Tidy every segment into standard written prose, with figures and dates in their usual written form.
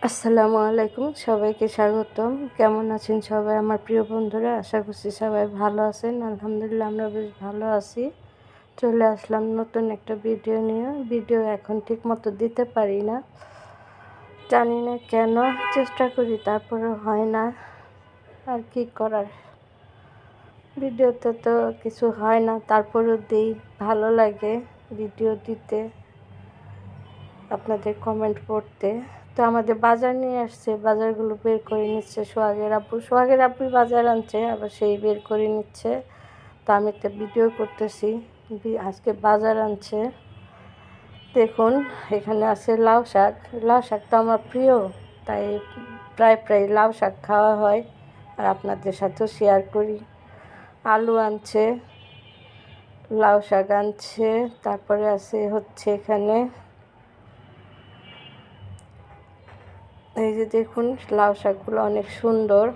আসসালামু আলাইকুম, সবাইকে স্বাগতম। কেমন আছেন সবাই আমার প্রিয় বন্ধুরা? আশা করছি সবাই ভালো আছেন। আলহামদুলিল্লাহ আমরা বেশ ভালো আছি। চলে আসলাম নতুন একটা ভিডিও নিয়ে। ভিডিও এখন ঠিক মতো দিতে পারি না, জানি না কেন। চেষ্টা করি তারপরে হয় না, আর কি করার। ভিডিওতে তো কিছু হয় না, তারপরেও দিই, ভালো লাগে ভিডিও দিতে, আপনাদের কমেন্ট পড়তে। তো আমাদের বাজার নিয়ে আসছে, বাজারগুলো বের করে নিচ্ছে সোহাগের আব্বু বাজার আনছে, আবার সেই বের করে নিচ্ছে। তো আমি তো ভিডিও করতেছি। আজকে বাজার আনছে, দেখুন। এখানে আছে লাউ শাক। লাউ শাক তো আমার প্রিয়, তাই প্রায় লাউ শাক খাওয়া হয়, আর আপনাদের সাথেও শেয়ার করি। আলু আনছে, লাউ শাক আনছে, তারপরে আছে হচ্ছে এখানে এই যে দেখুন, লাউ শাকগুলো অনেক সুন্দর।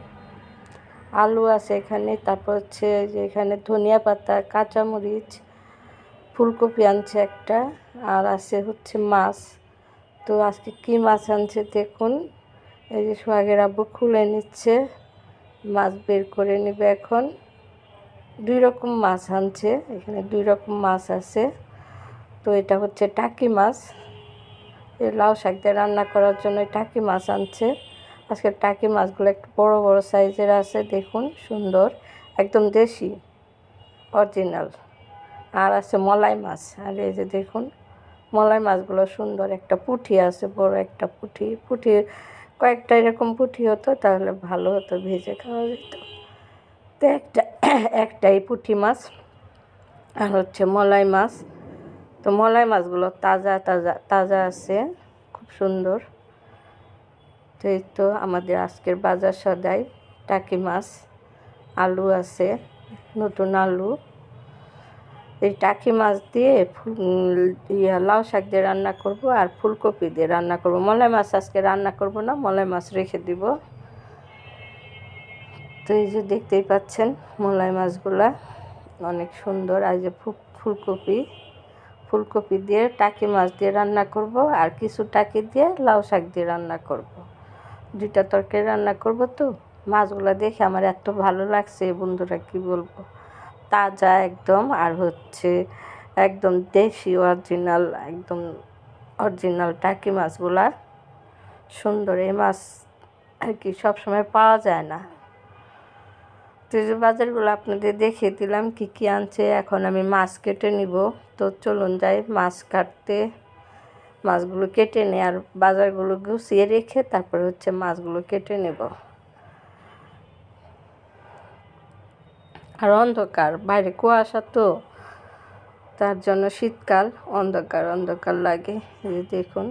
আলু আছে এখানে, তারপর হচ্ছে যে এখানে ধনিয়া পাতা, কাঁচামরিচ, ফুলকপি আনছে একটা, আর আছে হচ্ছে মাছ। তো আজকে কি মাছ আনছে দেখুন। এই যে সোহাগের আব্বু খুলে নিচ্ছে, মাছ বের করে নেবে এখন। 2 রকম মাছ আনছে, এখানে 2 রকম মাছ আছে। তো এটা হচ্ছে টাকি মাছ, এই লাউ শাক দিয়ে রান্না করার জন্য টাকি মাছ আনছে। আজকে টাকি মাছগুলো একটু বড় বড় সাইজের আছে, দেখুন, সুন্দর, একদম দেশি অরিজিনাল। আর আছে মলাই মাছ, আর এই যে দেখুন মলাই মাছগুলো সুন্দর। একটা পুঁটি আছে, বড় একটা পুঁটি কয়েকটা এরকম পুঁটি হতো তাহলে ভালো হতো, ভেজে খাওয়া যেত। তো একটাই পুঁটি মাছ, আর হচ্ছে মলাই মাছ। তো মলাই মাছগুলো তাজা তাজা তাজা আছে, খুব সুন্দর। তো এই তো আমাদের আজকের বাজার সদাই, টাকি মাছ, আলু আছে, নতুন আলু। এই টাকি মাছ দিয়ে লাউ শাক দিয়ে রান্না করব, আর ফুলকপি দিয়ে রান্না করব। মলাই মাছ আজকে রান্না করব না, মলাই মাছ রেখে দিব। তো এই যে দেখতেই পাচ্ছেন মলাই মাছগুলা অনেক সুন্দর। আর যে ফুলকপি দিয়ে টাকি মাছ দিয়ে রান্না করব, আর কিছু টাকি দিয়ে লাউ শাক দিয়ে রান্না করব। 2টা তরকারি রান্না করব। তো মাছগুলো দেখে আমার এত ভালো লাগছে বন্ধুরা, কি বলবো, তাজা একদম, আর হচ্ছে একদম দেশি অরিজিনাল, একদম অরিজিনাল টাকি মাছগুলা সুন্দর। এই মাছ আর কি সবসময় পাওয়া যায় না। তো যে বাজারগুলো আপনাদের দেখিয়ে দিলাম কি কি আনছে। এখন আমি মাছ কেটে নিব। তো চলুন যাই মাছ কাটতে। মাছগুলো কেটে নিয়ে আর বাজারগুলো গুছিয়ে রেখে তারপরে হচ্ছে মাছগুলো কেটে নেব। আর অন্ধকার, বাইরে কুয়াশা, তো তার জন্য শীতকাল, অন্ধকার অন্ধকার লাগে। এই যে দেখুন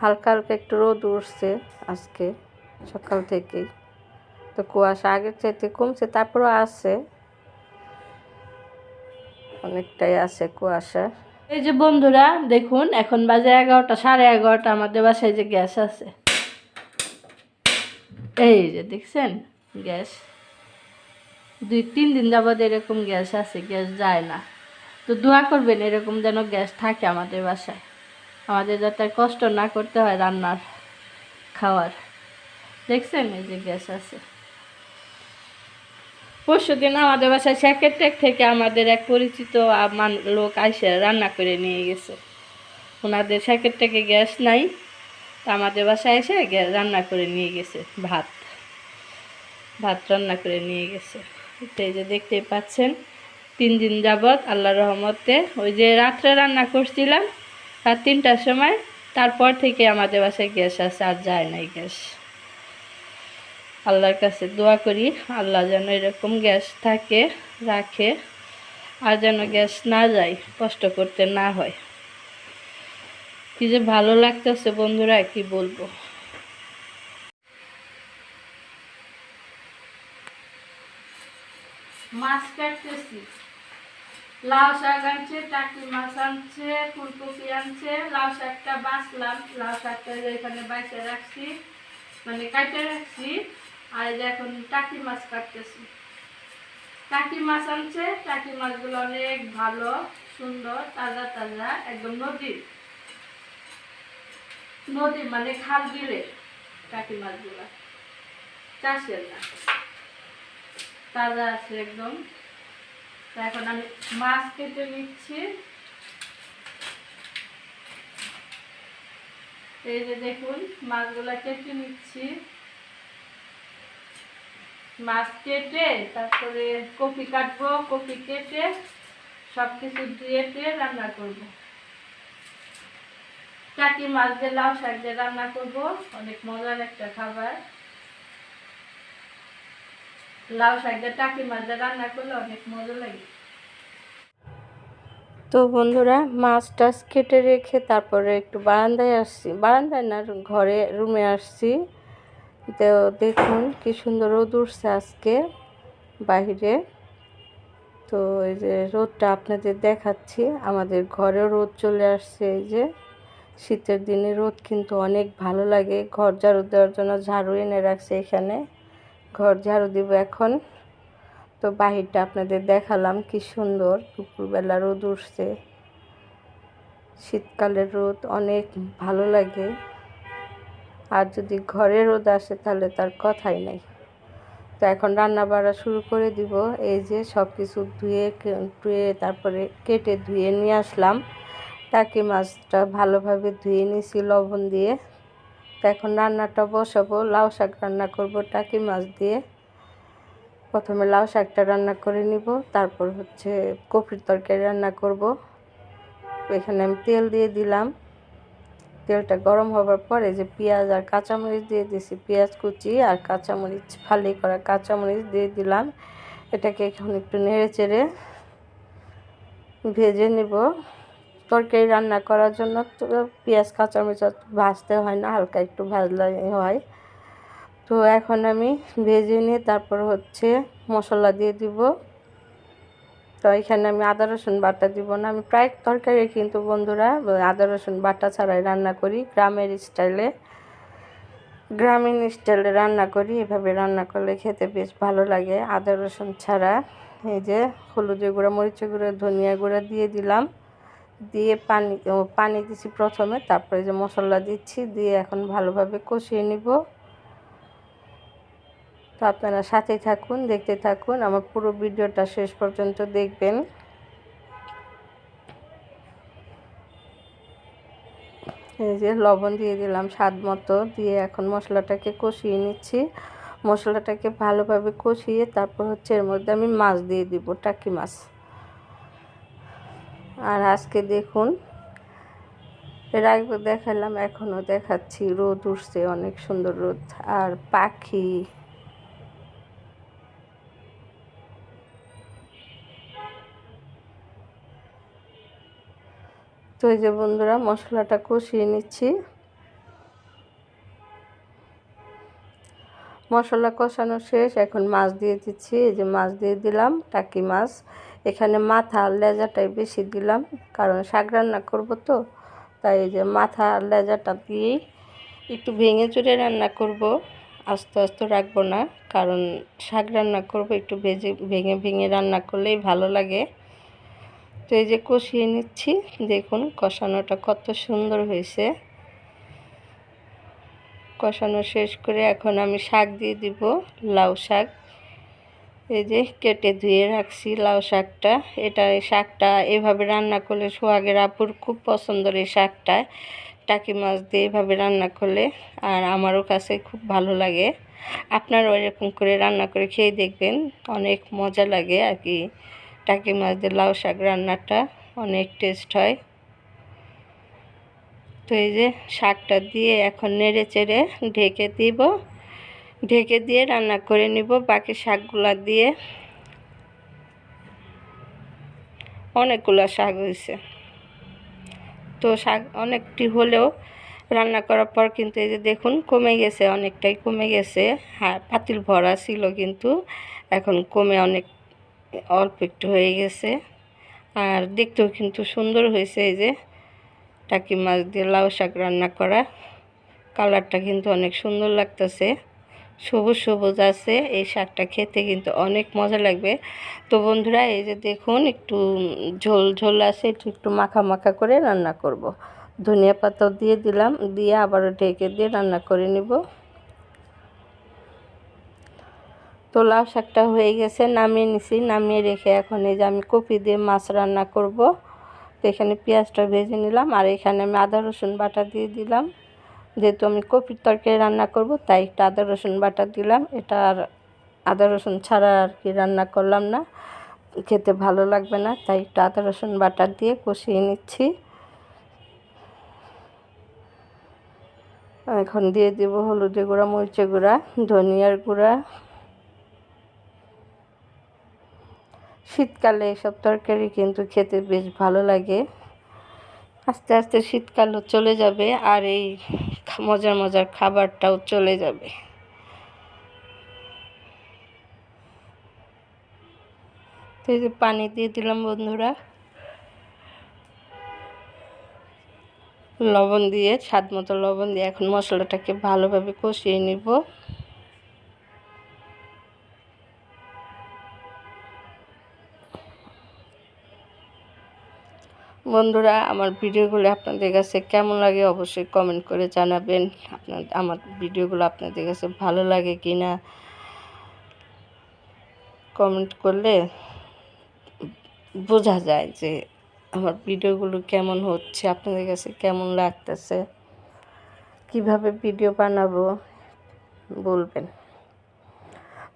হালকা হালকা একটু রোদ উঠছে আজকে সকাল থেকেই। তো কুয়াশা আগের চাইতে কমছে, তারপরও আছে, অনেকটাই আছে কুয়াশা। এই যে বন্ধুরা দেখুন, এখন বাজে 11টা, 11:30। আমাদের বাসায় যে গ্যাস আছে, এই যে দেখছেন গ্যাস, 2-3 দিন যাবৎ এরকম গ্যাস আছে, গ্যাস যায় না। তো দোয়া করবেন এরকম যেন গ্যাস থাকে আমাদের বাসায়, আমাদের যাতে কষ্ট না করতে হয় রান্নার খাওয়ার। দেখছেন এই যে গ্যাস আছে। পরশুদিন আমাদের বাসায় সেকেন্ডটেক থেকে আমাদের এক পরিচিত লোক আইসে রান্না করে নিয়ে গেছে। ওনাদের সেকেন্ডটেকে গ্যাস নাই, তা আমাদের বাসায় এসে রান্না করে নিয়ে গেছে, ভাত রান্না করে নিয়ে গেছে। এই যে দেখতেই পাচ্ছেন 3 দিন যাবৎ আল্লাহর রহমতে, ওই যে রাত্রে রান্না করছিলাম রাত 3টার সময়, তারপর থেকে আমাদের বাসায় গ্যাস আছে, আর যায় নাই গ্যাস। আল্লাহর কাছে দোয়া করি আল্লাহ যেন এরকম গ্যাস থাকে, রাখে, আর যেন গ্যাস না যায়, কষ্ট করতে না হয়। কি যে ভালো লাগতেছে বন্ধুরা, কি বলবো। মাছ কাটতেছি, লাউ শাক আনছে, টাকি মাছ আনছে, ফুলকপি আনছে। লাউ শাকটা বাছলাম, লাউ শাকটা এখানে বাইচে রাখছি, মানে কাটে রাখছি। আর এখন টাকি মাছ কাটতেছি। টাকি মাছ আনছে, টাকি মাছগুলো অনেক ভালো, সুন্দর, তাজা তাজা, একদম নদীর। তো নদী মানে খাল বিলে টাকি মাছগুলা, চাষের না, তাজা আছে একদম। এখন আমি মাছ কেটে নিচ্ছি। এই যে দেখুন মাছগুলা কেটে নিচ্ছি। মাছ কেটে তারপরে কপি কাটবো, কপি কেটে সব কিছু ধুয়ে রান্না করব। টাকি মাছ দিয়ে লাউ শাক দিয়ে রান্না করব, অনেক মজার একটা খাবার। লাউ শাক দিয়ে টাকি মাছ দিয়ে রান্না করলে অনেক মজা লাগে। তো বন্ধুরা মাছ টাছ কেটে রেখে তারপরে একটু বারান্দায় আসছি, বারান্দায় না ঘরে রুমে আসছি। তো দেখুন কি সুন্দর রোদ উঠছে আজকে বাইরে। তো এই যে রোদটা আপনাদের দেখাচ্ছি, আমাদের ঘরেও রোদ চলে আসছে। এই যে শীতের দিনে রোদ কিন্তু অনেক ভালো লাগে। ঘর ঝাড়ু দেওয়ার জন্য ঝাড়ু এনে রাখছে এখানে, ঘর ঝাড়ু দিব এখন। তো বাহিরটা আপনাদের দেখালাম কি সুন্দর, দুপুরবেলা রোদ উঠছে। শীতকালের রোদ অনেক ভালো লাগে, আর যদি ঘরে রোদ আসে তাহলে তার কথাই নেই। তো এখন রান্না বাড়া শুরু করে দিব। এই যে সব কিছু ধুয়ে তারপরে কেটে ধুয়ে নিয়ে আসলাম। টাকি মাছটা ভালোভাবে ধুয়ে নিয়েছি লবণ দিয়ে। তো এখন রান্নাটা বসাবো, লাউ শাক রান্না করব টাকি মাছ দিয়ে। প্রথমে লাউ শাকটা রান্না করে নিব, তারপর হচ্ছে কপির তরকারি রান্না করব। এখানে আমি তেল দিয়ে দিলাম। তেলটা গরম হবার পরে যে পেঁয়াজ আর কাঁচামরিচ দিয়ে দিয়েছি, পেঁয়াজ কুচি আর কাঁচামরিচ ফালি করা কাঁচামরিচ দিয়ে দিলাম। এটাকে এখন একটু নেড়ে চেড়ে ভেজে নিব। তরকারি রান্না করার জন্য তো পেঁয়াজ কাঁচামরিচ ভাজতে হয় না, হালকা একটু ভাজলে হয়। তো এখন আমি ভেজে নিয়ে তারপর হচ্ছে মশলা দিয়ে দিব। তো এখানে আমি আদা রসুন বাটা দিব না, আমি প্রায় তরকারি কিন্তু বন্ধুরা আদা রসুন বাটা ছাড়াই রান্না করি, গ্রামীণ স্টাইলে রান্না করি। এভাবে রান্না করলে খেতে বেশ ভালো লাগে আদা রসুন ছাড়া। এই যে হলুদের গুঁড়া, মরিচের গুঁড়া, ধনিয়া গুঁড়া দিয়ে দিলাম, দিয়ে পানি দিচ্ছি প্রথমে, তারপরে যে মশলা দিচ্ছি, দিয়ে এখন ভালোভাবে কষিয়ে নিব। তো আপনারা সাথেই থাকুন, দেখতে থাকুন, আমার পুরো ভিডিওটা শেষ পর্যন্ত দেখবেন। এই যে লবণ দিয়ে দিলাম স্বাদ মতো, দিয়ে এখন মশলাটাকে কষিয়ে নিচ্ছি। মশলাটাকে ভালোভাবে কষিয়ে তারপর হচ্ছে এর মধ্যে আমি মাছ দিয়ে দিব, টাকি মাছ। আর আজকে দেখুন এর আগে দেখালাম, এখনও দেখাচ্ছি, রোদ উঠছে, অনেক সুন্দর রোদ। আর পাখি, তো এই যে বন্ধুরা মশলাটা কষিয়ে নিচ্ছি। মশলা কষানো শেষ, এখন মাছ দিয়ে দিচ্ছি। এই যে মাছ দিয়ে দিলাম, টাকি মাছ। এখানে মাথা আর লেজাটাই বেশি দিলাম, কারণ শাক রান্না করব তো, তাই এই যে মাথা আর লেজাটা দিয়েই একটু ভেঙে চুরে রান্না করব, আস্তে আস্তে রাখবো না, কারণ শাক রান্না করব একটু ভেঙে ভেঙে রান্না করলেই ভালো লাগে। তো এই যে কষিয়ে নিচ্ছি, দেখুন কষানোটা কত সুন্দর হয়েছে। কষানো শেষ করে এখন আমি শাক দিয়ে দিব, লাউ শাক। এই যে কেটে ধুয়ে রাখছি লাউ শাকটা। এই শাকটা এভাবে রান্না করলে সোহাগের আপুর খুব পছন্দের এই শাকটা, টাকি মাছ দিয়ে এভাবে রান্না করলে, আর আমারও কাছে খুব ভালো লাগে। আপনারাও এরকম করে রান্না করে খেয়ে দেখবেন, অনেক মজা লাগে আর কি। টাকি মাছ দিয়ে লাউ শাক রান্নাটা অনেক টেস্ট হয়। তো এই যে শাকটা দিয়ে এখন নেড়ে চেড়ে ঢেকে দিয়ে রান্না করে নিব বাকি শাকগুলা দিয়ে। অনেকগুলো শাক হয়েছে, তো শাক অনেকটি হলেও রান্না করার পর কিন্তু এই যে দেখুন কমে গেছে, অনেকটাই কমে গেছে। হ্যাঁ পাতিল ভরা ছিল, কিন্তু এখন কমে অনেক অল্প একটু হয়ে গেছে। আর দেখতেও কিন্তু সুন্দর হয়েছে। এই যে টাকি মাছ দিয়ে লাউ শাক রান্না করা, কালারটা কিন্তু অনেক সুন্দর লাগতেছে, সবুজ সবুজ আছে। এই শাকটা খেতে কিন্তু অনেক মজা লাগবে। তো বন্ধুরা এই যে দেখুন একটু ঝোল ঝোল আছে, একটু মাখা মাখা করে রান্না করব। ধনিয়া পাতাও দিয়ে দিলাম, দিয়ে আবারও ঢেকে দিয়ে রান্না করে নিব। তো লাউ শাকটা হয়ে গেছে, নামিয়ে নিছি। নামিয়ে রেখে এখন এই যে আমি কপি দিয়ে মাছ রান্না করব। তো এখানে পেঁয়াজটা ভেজে নিলাম, আর এখানে আমি আদা রসুন বাটা দিয়ে দিলাম। যেহেতু আমি কপির তরকারি রান্না করব তাই একটু আদা রসুন বাটা দিলাম। এটা আর আদা রসুন ছাড়া আর কি রান্না করলাম না, খেতে ভালো লাগবে না, তাই একটু আদা রসুন বাটা দিয়ে কষিয়ে নিচ্ছি। এখন দিয়ে দেব হলুদের গুঁড়া, মরিচের গুঁড়া, ধনিয়ার গুঁড়া। শীতকালে এসব তরকারি কিন্তু খেতে বেশ ভালো লাগে। আস্তে আস্তে শীতকালও চলে যাবে আর এই মজার মজার খাবারটাও চলে যাবে। তো এই যে পানি দিয়ে দিলাম বন্ধুরা, লবণ দিয়ে স্বাদ মতো লবণ দিয়ে এখন মশলাটাকে ভালোভাবে কষিয়ে নিব। বন্ধুরা, আমার ভিডিওগুলো আপনাদের কাছে কেমন লাগে অবশ্যই কমেন্ট করে জানাবেন। আমার ভিডিওগুলো আপনাদের কাছে ভালো লাগে কি না কমেন্ট করলে বোঝা যায় যে আমার ভিডিওগুলো কেমন হচ্ছে, আপনাদের কাছে কেমন লাগতেছে, কিভাবে ভিডিও বানাবো বলবেন।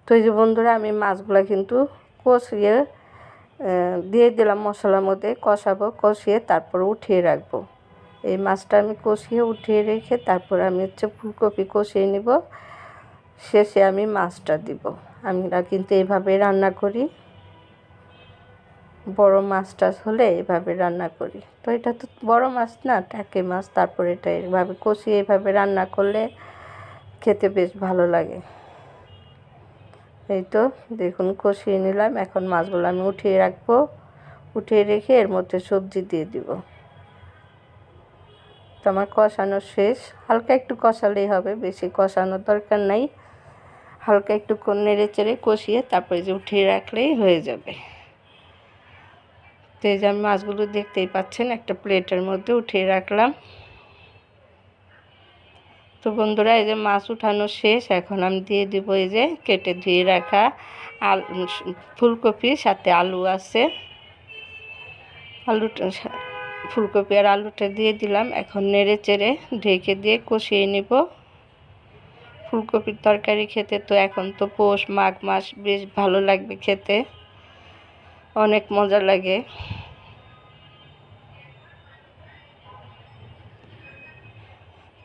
তো এই যে বন্ধুরা, আমি মাছগুলো কিন্তু কষিয়ে দিয়ে দিলাম মশলার মধ্যে, কষাবো, কষিয়ে তারপর উঠিয়ে রাখবো। এই মাছটা আমি কষিয়ে উঠিয়ে রেখে তারপর আমি ফুলকপি কষিয়ে নিব, শেষে আমি মাছটা দিব। আমরা কিন্তু এইভাবে রান্না করি, বড় মাছ টাছ হলে এভাবে রান্না করি। তো এটা তো বড় মাছ না, টাকি মাছ, তারপর এটা এভাবে কষিয়ে এভাবে রান্না করলে খেতে বেশ ভালো লাগে। এই তো দেখুন কষিয়ে নিলাম, এখন মাছগুলো আমি উঠিয়ে রাখবো। উঠিয়ে রেখে এর মধ্যে সবজি দিয়ে দিব। তো আমার কষানো শেষ, হালকা একটু কষালেই হবে, বেশি কষানোর দরকার নাই। হালকা একটু নেড়ে চেড়ে কষিয়ে তারপরে যে উঠিয়ে রাখলেই হয়ে যাবে। তো এই যে আমি মাছগুলো দেখতেই পাচ্ছেন একটা প্লেটের মধ্যে উঠিয়ে রাখলাম। তো বন্ধুরা, এই যে মাছ উঠানো শেষ, এখন আমি দিয়ে দিব এই যে কেটে ধুয়ে রাখা ফুলকপি, সাথে আলু আছে, আলুটা ফুলকপি আর আলুটা দিয়ে দিলাম। এখন নেড়ে চেড়ে ঢেকে দিয়ে কষিয়ে নিব। ফুলকপির তরকারি খেতে তো এখন তো পৌষ মাঘ মাস বেশ ভালো লাগবে খেতে, অনেক মজা লাগে।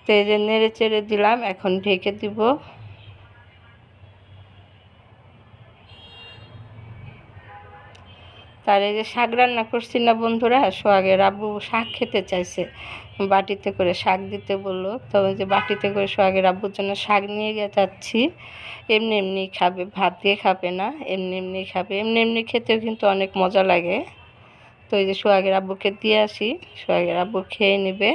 তো এই যে নেড়ে চেড়ে দিলাম, এখন ঢেকে দিব। তার এই যে শাক রান্না করছি না বন্ধুরা, সোহাগের আব্বু শাক খেতে চাইছে, বাটিতে করে শাক দিতে বললো। তো ওই যে বাটিতে করে সোহাগের আব্বুর জন্য শাক নিয়ে যাচ্ছি। এমনি এমনি খাবে, ভাত দিয়ে খাবে না, এমনি এমনি খাবে। এমনি এমনি খেতেও কিন্তু অনেক মজা লাগে। তো এই যে সোহাগের আব্বুকে দিয়ে আসি, সোহাগের আব্বু খেয়ে নেবে।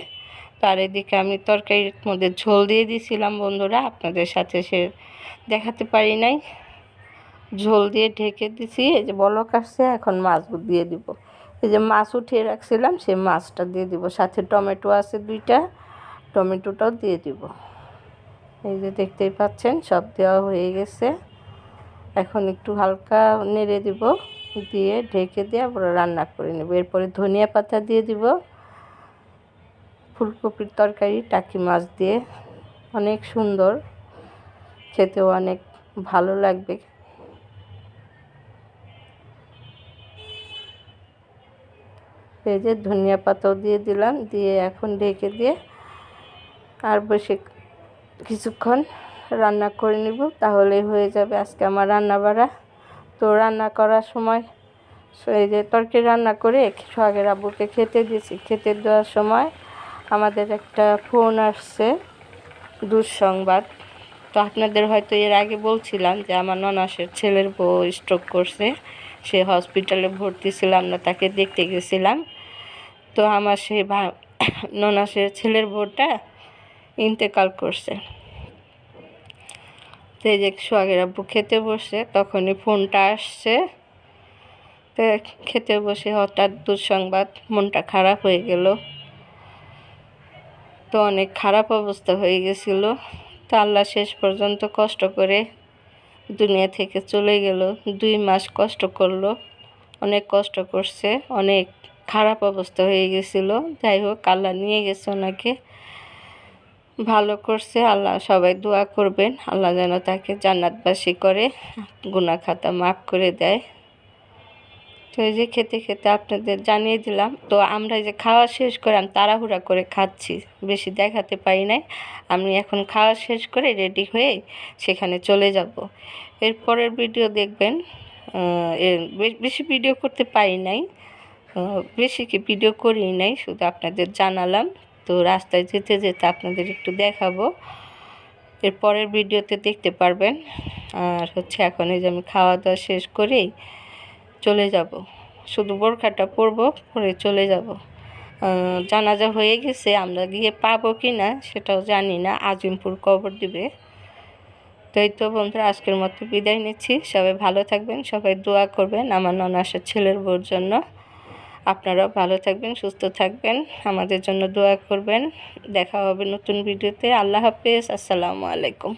তার এদিকে আমি তরকারির মধ্যে ঝোল দিয়ে দিয়েছিলাম বন্ধুরা, আপনাদের সাথে সে দেখাতে পারি নাই। ঝোল দিয়ে ঢেকে দিছি, এই যে বলক আসছে, এখন মাছ দিয়ে দিব। এই যে মাছ উঠিয়ে রাখছিলাম সেই মাছটা দিয়ে দিব, সাথে টমেটো আছে 2টা, টমেটোটাও দিয়ে দিব। এই যে দেখতেই পাচ্ছেন সব দেওয়া হয়ে গেছে। এখন একটু হালকা নেড়ে দিব, দিয়ে ঢেকে দিয়ে আবার রান্না করে নেব। এরপরে ধনিয়া পাতা দিয়ে দিব। ফুলকপির তরকারি টাকি মাছ দিয়ে অনেক সুন্দর, খেতেও অনেক ভালো লাগবে। এই যে ধনিয়া পাতাও দিয়ে দিলাম, দিয়ে এখন ঢেকে দিয়ে আর বসে কিছুক্ষণ রান্না করে নিব, তাহলেই হয়ে যাবে আজকে আমার রান্না বাড়া। তো রান্না করার সময় এই যে তরকারি রান্না করে সোহাগের আব্বুকে খেতে দিয়েছি। খেতে দেওয়ার সময় আমাদের একটা ফোন আসছে, দুঃসংবাদ। তো আপনাদের হয়তো এর আগে বলছিলাম যে আমার ননাসের ছেলের বউ স্ট্রোক করছে, সে হসপিটালে ভর্তি ছিল, আমরা তাকে দেখতে গেছিলাম। তো আমার সেই ননাসের ছেলের বউটা ইন্তেকাল করছে। তো এই যে সোহাগের আব্বু খেতে বসে, তখনই ফোনটা আসছে। তো খেতে বসে হঠাৎ দুঃসংবাদ, মনটা খারাপ হয়ে গেল। তো অনেক খারাপ অবস্থা হয়ে গেছিল। তো আল্লাহ শেষ পর্যন্ত কষ্ট করে দুনিয়া থেকে চলে গেল। 2 মাস কষ্ট করলো, অনেক কষ্ট করছে, অনেক খারাপ অবস্থা হয়ে গেছিল। যাই হোক, আল্লাহ নিয়ে গেছে ওনাকে, ভালো করছে। আল্লাহ সবাই দোয়া করবেন, আল্লাহ যেন তাকে জান্নাতবাসী করে, গুনাহ খাতা মাফ করে দেয়। তো এই যে খেতে খেতে আপনাদের জানিয়ে দিলাম। তো আমরা যে খাওয়া শেষ করে আমি তাড়াহুড়া করে খাচ্ছি, বেশি দেখাতে পারি নাই। আমি এখন খাওয়া শেষ করে রেডি হয়ে সেখানে চলে যাব। এরপরের ভিডিও দেখবেন। বেশি ভিডিও করতে পারি নাই, বেশি কি ভিডিও করি নাই, শুধু আপনাদের জানালাম। তো রাস্তায় যেতে যেতে আপনাদের একটু দেখাবো, এর পরের ভিডিওতে দেখতে পারবেন। আর হচ্ছে এখন এই যে আমি খাওয়া দাওয়া শেষ করেই চলে যাব, শুধু বোরখাটা পরবো, পরে চলে যাব। জানাজা হয়ে গেছে, আমরা গিয়ে পাবো কি না সেটাও জানি না, আজিমপুর কবর দিবে। তো এই তো বন্ধুরা, আজকের মতো বিদায় নিচ্ছি। সবাই ভালো থাকবেন, সবাই দোয়া করবেন আমার ননাসের ছেলের বউর জন্য। আপনারাও ভালো থাকবেন, সুস্থ থাকবেন, আমাদের জন্য দোয়া করবেন। দেখা হবে নতুন ভিডিওতে। আল্লাহ হাফেজ, আসসালামু আলাইকুম।